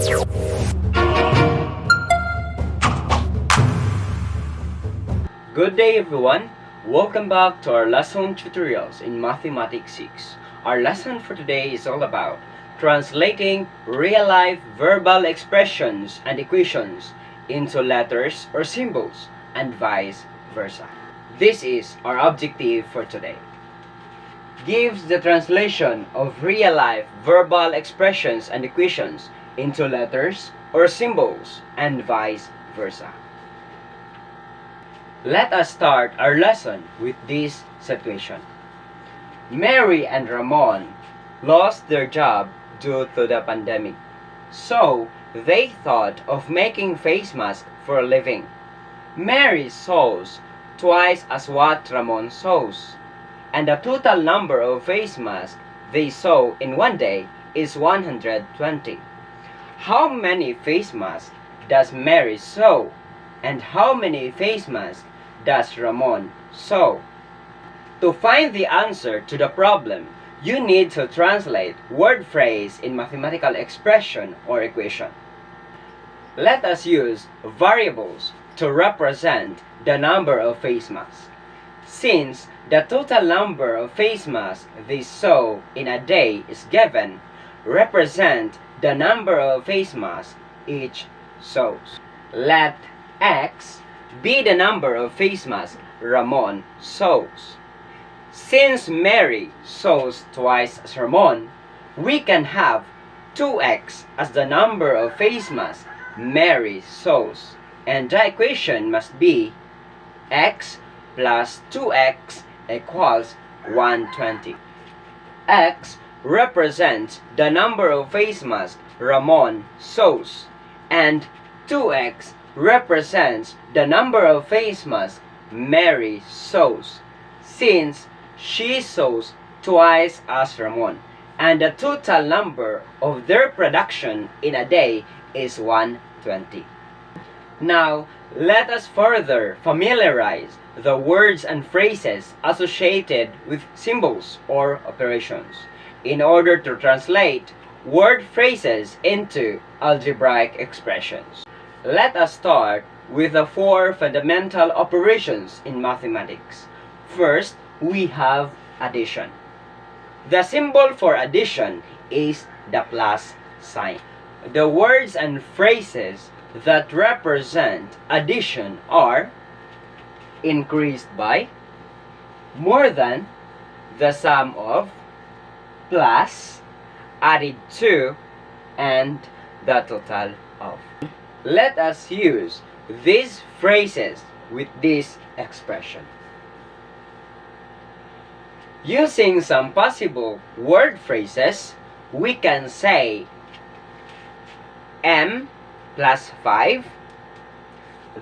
Good day everyone! Welcome back to our lesson tutorials in Mathematics 6. Our lesson for today is all about translating real-life verbal expressions and equations into letters or symbols and vice versa. This is our objective for today. Gives the translation of real-life verbal expressions and equations into letters or symbols and vice versa. Let us start our lesson with this situation. Mary and Ramon lost their job due to the pandemic, so they thought of making face masks for a living. Mary sews twice as what Ramon sews, and the total number of face masks they sew in one day is 120. How many face masks does Mary sew? And how many face masks does Ramon sew? To find the answer to the problem, you need to translate word phrase in mathematical expression or equation. Let us use variables to represent the number of face masks. Since the total number of face masks they sew in a day is given, represent the number of face masks each sews. Let X be the number of face masks Ramon sews. Since Mary sews twice as Ramon, we can have 2x as the number of face masks Mary sews, and the equation must be x plus 2x equals 120. X represents the number of face masks Ramon sews, and 2x represents the number of face masks Mary sews, since she sews twice as Ramon, and the total number of their production in a day is 120. Now, let us further familiarize the words and phrases associated with symbols or operations in order to translate word phrases into algebraic expressions. Let us start with the four fundamental operations in mathematics. First, we have addition. The symbol for addition is the plus sign. The words and phrases that represent addition are increased by, more than, the sum of, plus, added to, and the total of. Let us use these phrases with this expression. Using some possible word phrases, we can say m plus 5,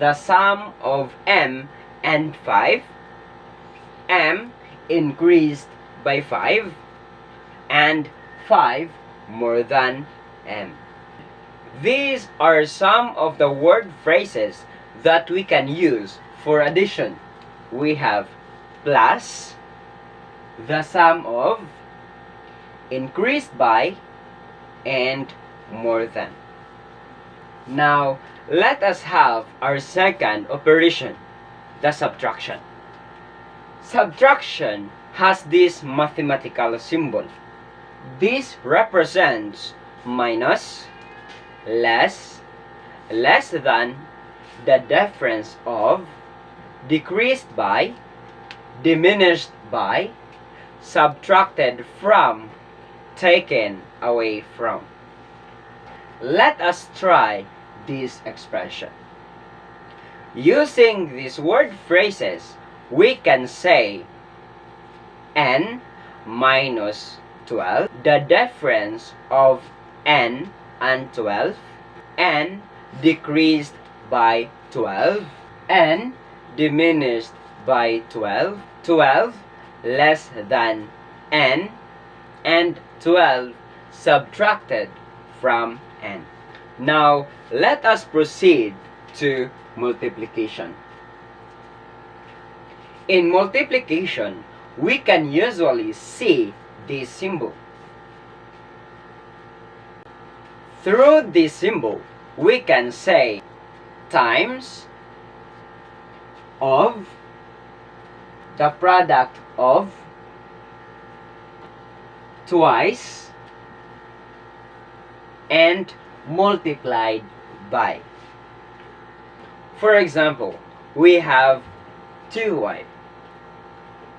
the sum of m and 5, m increased by 5, and 5 more than m. These are some of the word phrases that we can use for addition. We have plus, the sum of, increased by, and more than. Now, let us have our second operation, the subtraction. Subtraction has this mathematical symbol. This represents minus, less than, the difference of, decreased by, diminished by, subtracted from, taken away from. Let us try this expression. Using these word phrases, we can say n minus 12, the difference of n and 12, n decreased by 12, n diminished by 12, 12 less than n, and 12 subtracted from n. Now, let us proceed to multiplication. In multiplication, we can usually see this symbol. Through this symbol, we can say times of the product of twice and multiplied by. For example, we have 2y.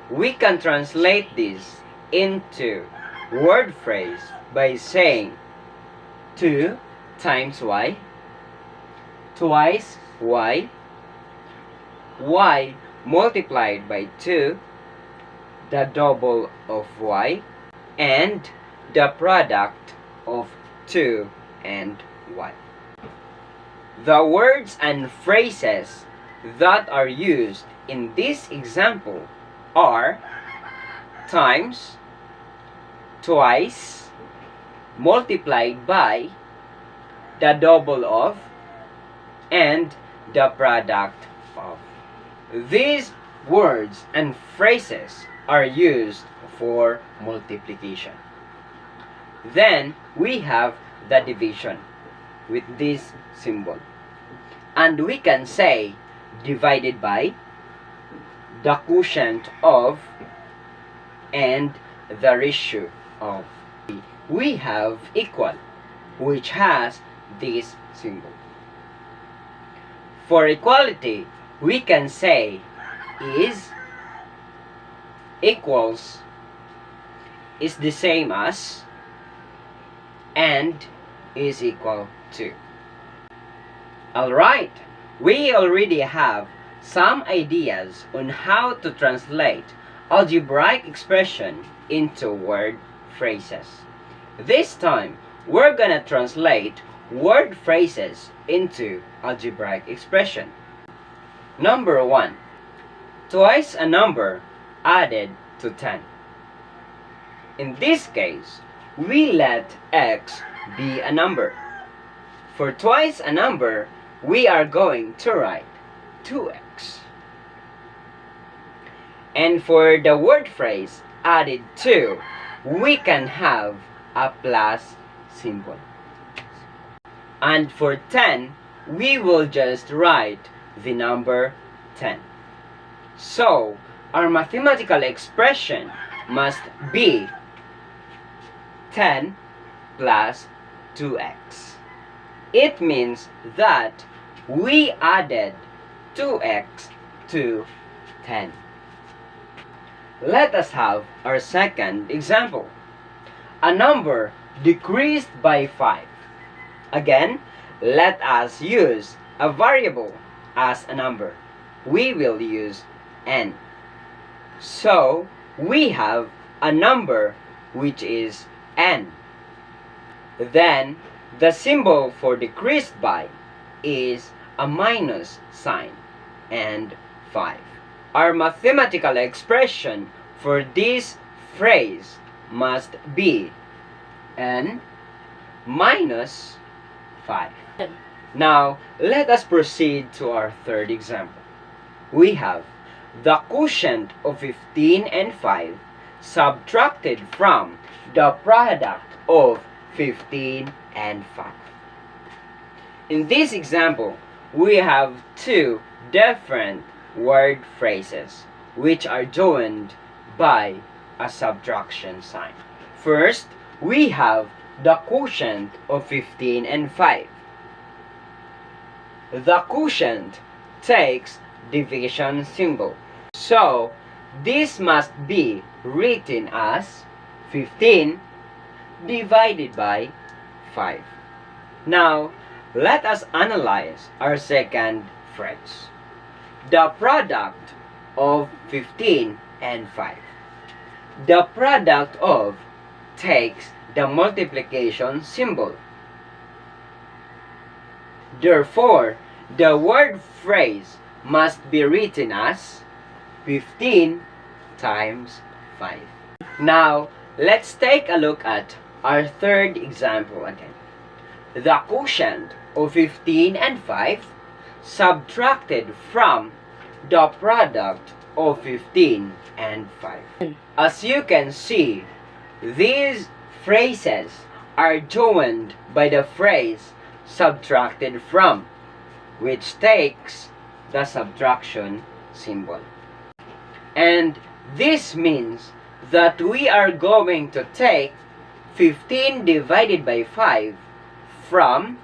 We can translate this into word phrase by saying 2 times y, twice y, y multiplied by 2, the double of y, and the product of 2 and y. The words and phrases that are used in this example are times, twice, multiplied by, the double of, and the product of. These words and phrases are used for multiplication. Then we have the division with this symbol. And we can say divided by, the quotient of, and the ratio of. We have equal, which has this symbol. For equality, we can say is equals is the same as and is equal to. Alright, we already have some ideas on how to translate algebraic expression into word phrases. This time, we're gonna translate word phrases into algebraic expression. Number 1. Twice a number added to 10. In this case, we let x be a number. For twice a number, we are going to write 2x. And for the word phrase added to, we can have a plus symbol. And for 10, we will just write the number 10. So, our mathematical expression must be 10 plus 2x. It means that we added 2x to 10. Let us have our second example. A number decreased by 5. Again, let us use a variable as a number. We will use n. So, we have a number which is n. Then, the symbol for decreased by is a minus sign and 5. Our mathematical expression for this phrase must be n minus 5. Now, let us proceed to our third example. We have the quotient of 15 and 5 subtracted from the product of 15 and 5. In this example, we have two different word phrases which are joined by a subtraction sign. First, we have the quotient of 15 and 5. The quotient takes division symbol. So, this must be written as 15 divided by 5. Now, let us analyze our second phrase. The product of 15 and 5. The product of takes the multiplication symbol. Therefore, the word phrase must be written as 15 times 5. Now, let's take a look at our third example again. The quotient of 15 and 5 subtracted from the product of 15 and 5. As you can see, these phrases are joined by the phrase subtracted from, which takes the subtraction symbol. And this means that we are going to take 15 divided by 5 from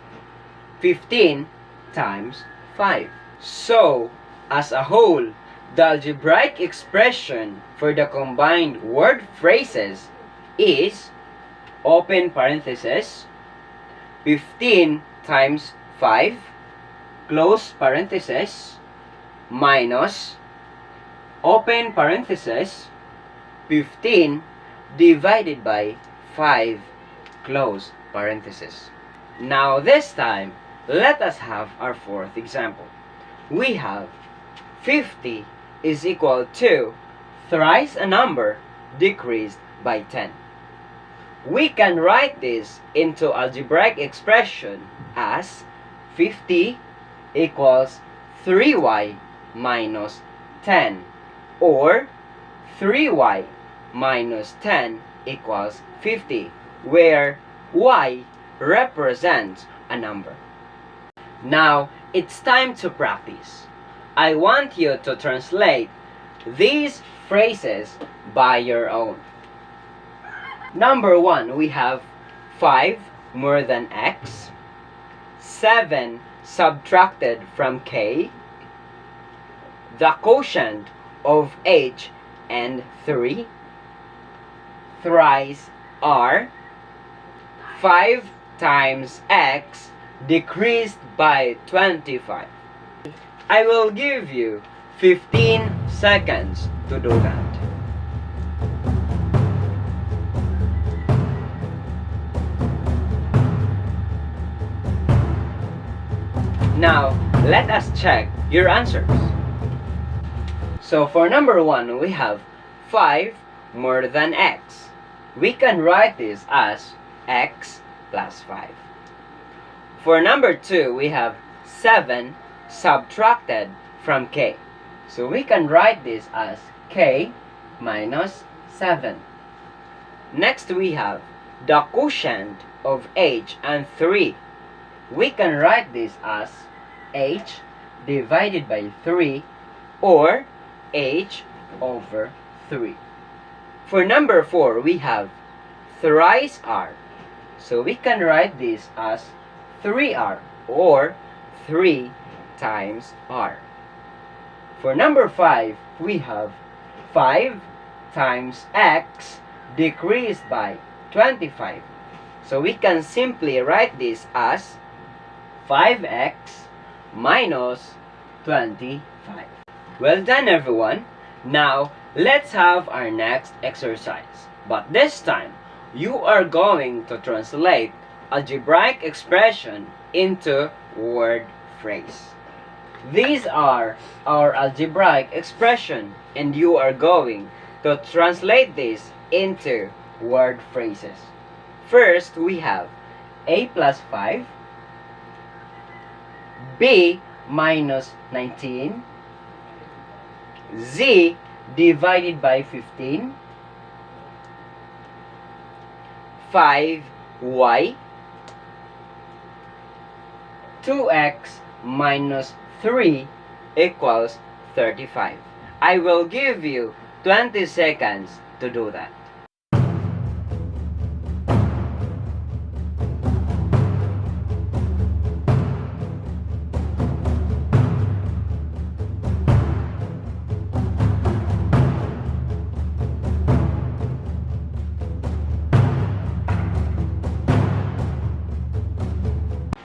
15 times 5. So, as a whole, the algebraic expression for the combined word phrases is, open parenthesis, 15 times 5, close parenthesis, minus, open parenthesis, 15 divided by 5, close parenthesis. Now this time, let us have our fourth example. We have 50 is equal to thrice a number decreased by 10. We can write this into algebraic expression as 50 equals 3y minus 10, or 3y minus 10 equals 50, where y represents a number. Now, it's time to practice. I want you to translate these phrases by your own. Number 1, we have 5 more than x, 7 subtracted from k, the quotient of h and 3, thrice r, 5 times x decreased by 25. I will give you 15 seconds to do that. Now, let us check your answers. So for number 1, we have 5 more than x. We can write this as x plus 5. For number 2, we have 7 subtracted from k. So we can write this as k minus 7. Next, we have the quotient of h and 3. We can write this as h divided by 3, or h over 3. For number 4, we have thrice r. So we can write this as 3r, or 3 times r. For number 5, we have 5 times x decreased by 25. So we can simply write this as 5x minus 25. Well done, everyone. Now, let's have our next exercise. But this time, you are going to translate algebraic expression into word phrase. These are our algebraic expression, and you are going to translate this into word phrases. First, we have a plus 5, b minus 19, z divided by 15, 5y, 2x minus 3 equals 35. I will give you 20 seconds to do that.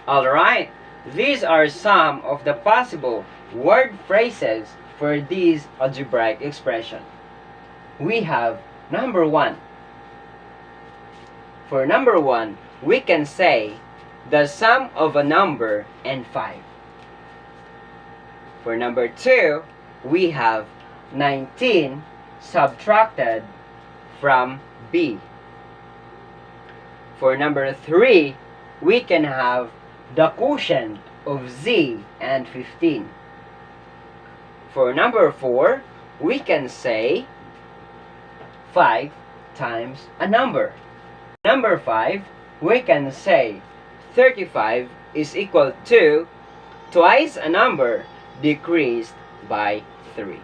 Alright, these are some of the possible word phrases for this algebraic expression. We have number 1. For number 1, we can say the sum of a number and 5. For number 2, we have 19 subtracted from b. For number 3, we can have the quotient of z and 15. For number 4, we can say 5 times a number. Number 5, we can say 35 is equal to twice a number decreased by 3.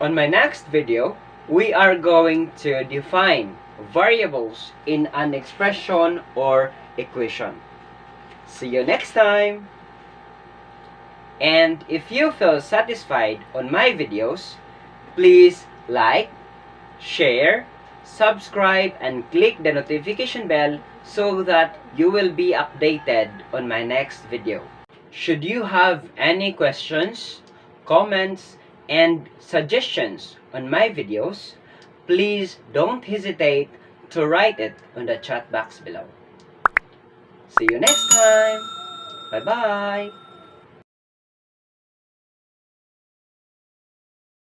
On my next video, we are going to define variables in an expression or equation. See you next time! And if you feel satisfied on my videos, please like, share, subscribe, and click the notification bell so that you will be updated on my next video. Should you have any questions, comments, and suggestions on my videos, please don't hesitate to write it on the chat box below. See you next time! Bye-bye!